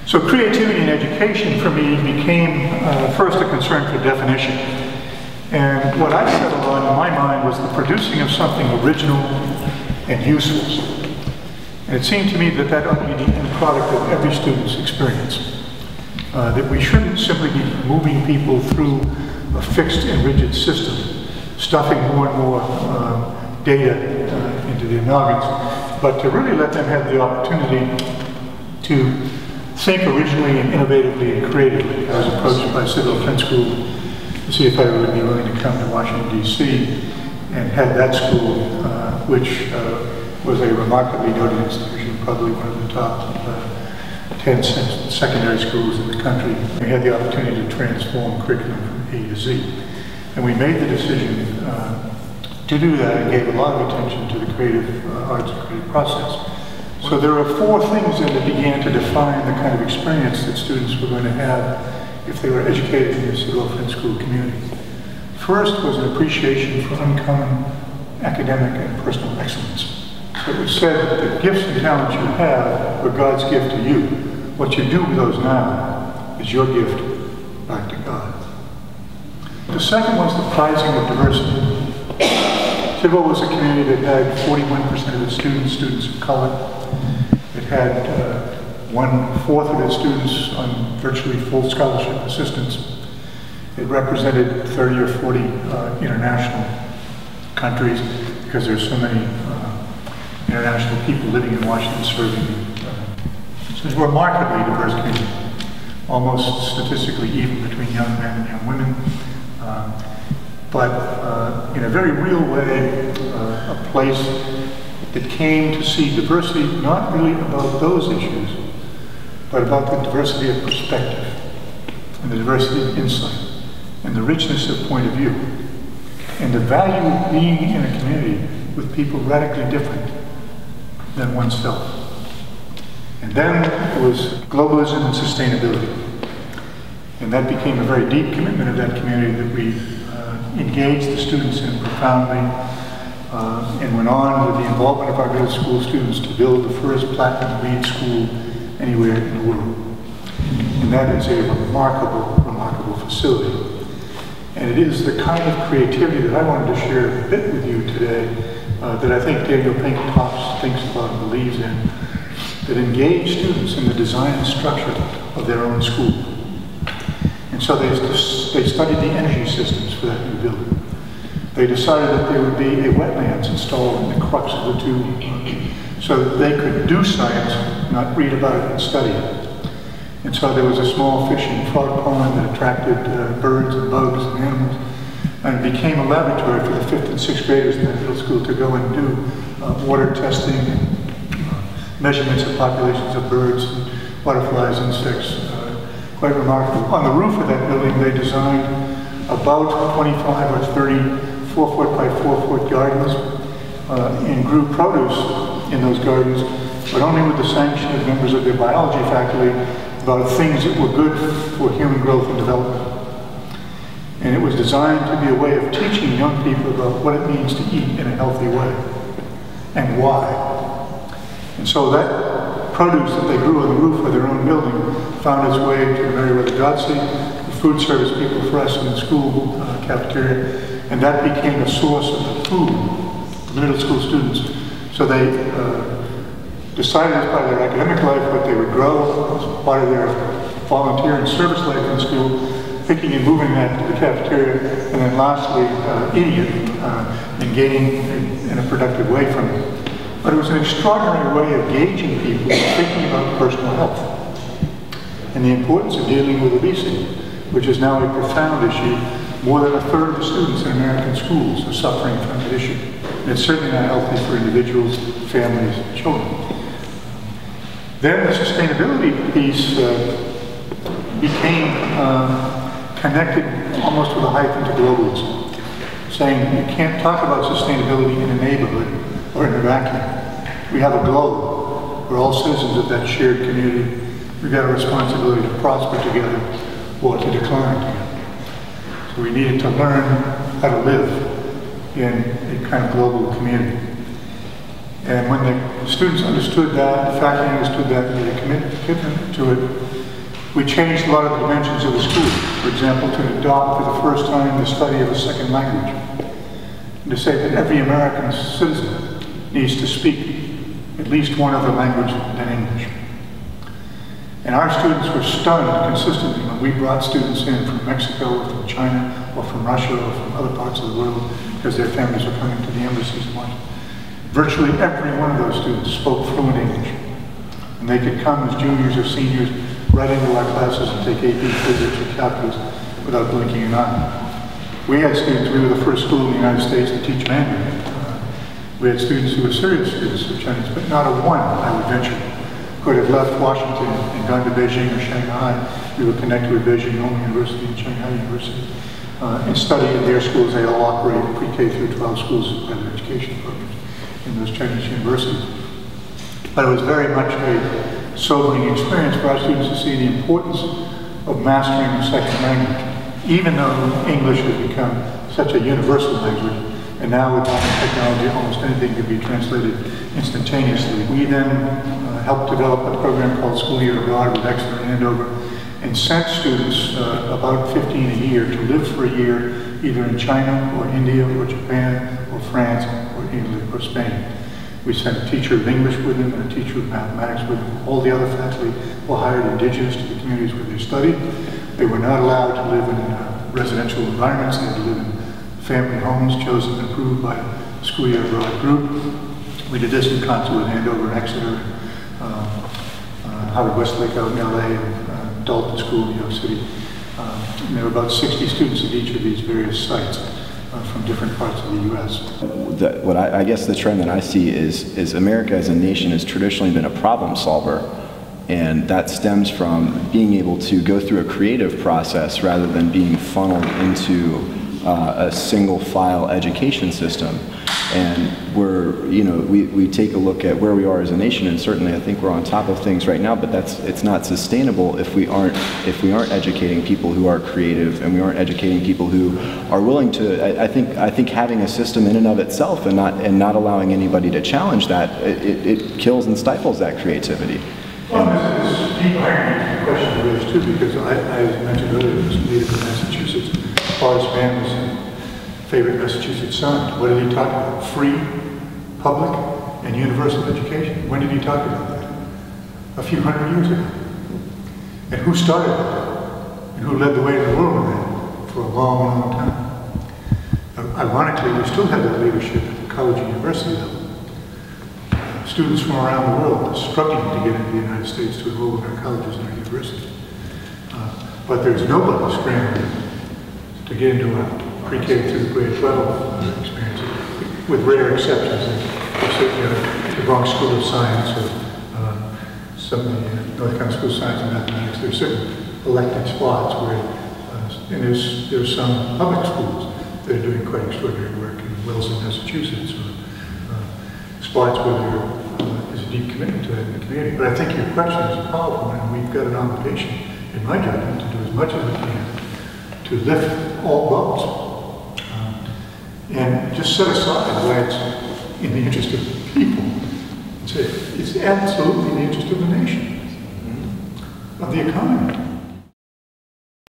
So creativity in education for me became first a concern for definition. And what I settled on in my mind was the producing of something original and useful. And it seemed to me that that ought to be the end product of every student's experience. That we shouldn't simply be moving people through a fixed and rigid system, stuffing more and more data into their noggins, but to really let them have the opportunity to think originally and innovatively and creatively. I was approached by Civil Defense School to see if I would be willing to come to Washington, D.C. and head that school, which was a remarkably noted institution, probably one of the top 10 secondary schools in the country. We had the opportunity to transform curriculum from A to Z. And we made the decision to do that and gave a lot of attention to the creative arts and creative process. So there are 4 things that began to define the kind of experience that students were going to have if they were educated in the Civil Defense School community. First was an appreciation for uncommon academic and personal excellence. So it was said that the gifts and talents you have are God's gift to you. What you do with those now is your gift back to God. The second was the prizing of diversity. Civil was a community that had 41% of its students of color. It had 1/4 of its students on virtually full scholarship assistance. It represented 30 or 40 international countries because there's so many international people living in Washington serving. So it's a remarkably diverse community, almost statistically even between young men and young women. But in a very real way, a place that came to see diversity not really about those issues, but about the diversity of perspective, and the diversity of insight, and the richness of point of view, and the value of being in a community with people radically different than oneself. And then it was globalism and sustainability. And that became a very deep commitment of that community that we engaged the students in profoundly, and went on with the involvement of our middle school students to build the first platinum LEED school anywhere in the world. And that is a remarkable, remarkable facility. And it is the kind of creativity that I wanted to share a bit with you today that I think Daniel Pink Tops thinks about and believes in, that engage students in the design and structure of their own school. And so they studied the energy systems for that new building. They decided that there would be a wetlands installed in the crux of the two so that they could do science, not read about it and study it. And so there was a small fish and frog pond that attracted birds and bugs and animals, and it became a laboratory for the 5th and 6th graders in that middle school to go and do water testing and measurements of populations of birds, and butterflies, insects. Quite remarkable. On the roof of that building, they designed about 25 or 30 4-foot by 4-foot gardens and grew produce in those gardens, but only with the sanction of members of their biology faculty about things that were good for human growth and development. And it was designed to be a way of teaching young people about what it means to eat in a healthy way and why. And so that produce that they grew on the roof of their own building found its way to Meriwether Godsey, the food service people for us in the school cafeteria, and that became a source of the food for the middle school students. So they decided as part of their academic life what they would grow as part of their volunteer and service life in school, picking and moving that to the cafeteria, and then lastly eating it and gaining in a productive way from it. But it was an extraordinary way of gauging people thinking about personal health and the importance of dealing with obesity, which is now a profound issue. More than 1/3 of the students in American schools are suffering from that issue. And it's certainly not healthy for individuals, families, and children. Then the sustainability piece became connected almost with a hyphen to globalism, saying you can't talk about sustainability in a neighborhood or in a vacuum. We have a globe. We're all citizens of that shared community. We've got a responsibility to prosper together or to decline together. So we needed to learn how to live in a kind of global community. And when the students understood that, the faculty understood that, and they committed to it, we changed a lot of the dimensions of the school. For example, to adopt for the first time the study of a second language. And to say that every American citizen needs to speak at least one other language than English. And our students were stunned consistently when we brought students in from Mexico or from China or from Russia or from other parts of the world because their families were coming to the embassies and whatnot. Virtually every one of those students spoke fluent English. And they could come as juniors or seniors right into our classes and take AP physics or calculus without blinking an eye. We had students, we were the first school in the United States to teach Mandarin. We had students who were serious students of Chinese, but not a one, I would venture, could have left Washington and gone to Beijing or Shanghai. We were connected with Beijing Normal University and Shanghai University and studied in their schools. They all operate pre-K through 12 schools as education programs in those Chinese universities. But it was very much a sobering experience for our students to see the importance of mastering a second language, even though English has become such a universal language. And now with modern technology, almost anything can be translated instantaneously. We then helped develop a program called School Year Abroad with Exeter and Andover, and sent students, about 15 a year, to live for a year either in China or India or Japan or France or Italy or Spain. We sent a teacher of English with them and a teacher of mathematics with them. All the other faculty were hired indigenous to the communities where they studied. They were not allowed to live in residential environments. They had to live in family homes chosen and approved by the School Year Abroad group. We did this in concert with Andover and Exeter, Howard Westlake out in LA, and Dalton School in New York City. And there were about 60 students at each of these various sites from different parts of the U.S. I guess the trend that I see is America as a nation has traditionally been a problem solver, and that stems from being able to go through a creative process rather than being funneled into a single file education system. And we take a look at where we are as a nation, and certainly I think we're on top of things right now, but it's not sustainable if we aren't educating people who are creative, and we aren't educating people who are willing to. I think having a system in and of itself and not allowing anybody to challenge that, it kills and stifles that creativity. Well, there's deep irony to the question of this too, because I mentioned earlier, was native in Massachusetts. Forrest Mann was a favorite Massachusetts son. What did he talk about? Free, public, and universal education. When did he talk about that? A few hundred years ago. And who started that? And who led the way in the world in that for a long, long time? Ironically, we still have that leadership at the college and university level. Students from around the world are struggling to get into the United States to enroll in our colleges and our universities. But there's nobody scrambling to get into a pre-K through grade 12 experience, with rare exceptions. The Bronx School of Science or some of the North Carolina School of Science and Mathematics, there's certain elected spots where, and there's some public schools that are doing quite extraordinary work in Wellesley, Massachusetts, or spots where there is a deep commitment to that in the community. But I think your question is a powerful one, and we've got an obligation, in my judgment, to do as much as we can to lift all boats and just set aside why it's in the interest of the people. It's absolutely in the interest of the nation, of the economy.